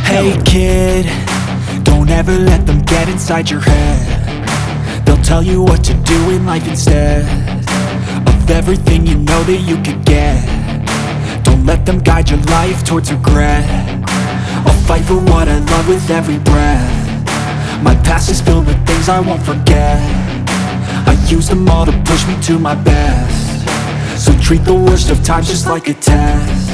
Hey kid, don't ever let them get inside your head. They'll tell you what to do in life instead of everything you know that you could get. Don't let them guide your life towards regret. I'll fight for what I love with every breath. My past is filled with things I won't forget. I use them all to push me to my best. So treat the worst of times just like a test.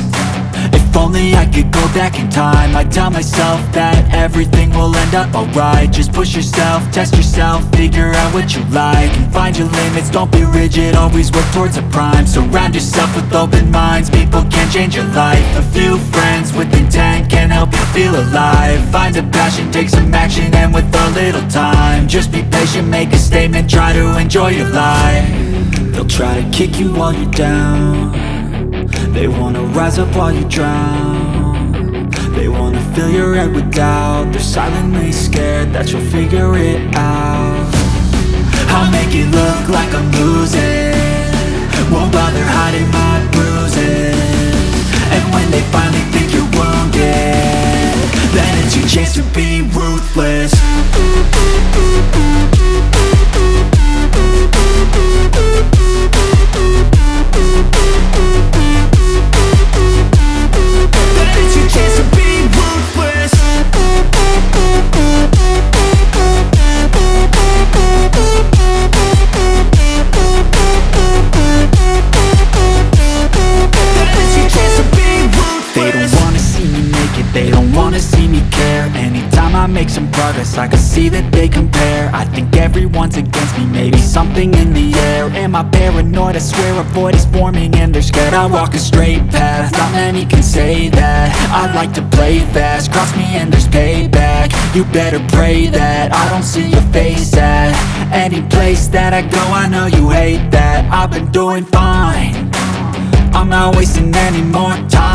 If only I could go back in time, I'd tell myself that everything will end up alright. Just push yourself, test yourself, figure out what you like, and find your limits, don't be rigid, always work towards a prime. Surround yourself with open minds, people can change your life. A few friends with intent can help you feel alive. Find a passion, take some action, and with a little time, just be patient, make a statement, try to enjoy your life. They'll try to kick you while you're down. They wanna rise up while you drown. They wanna fill your head with doubt. They're silently scared that you'll figure it out. I'll make it look like I'm losing, won't bother hiding my bruises. And when they finally think you're wounded, then it's your chance to be ruthless. They don't wanna see me care. Anytime I make some progress, I can see that they compare. I think everyone's against me, maybe something in the air. Am I paranoid? I swear a void is forming and they're scared I walk a straight path. Not many can say that. I like to play fast, cross me and there's payback. You better pray that I don't see your face at any place that I go. I know you hate that. I've been doing fine, I'm not wasting any more time.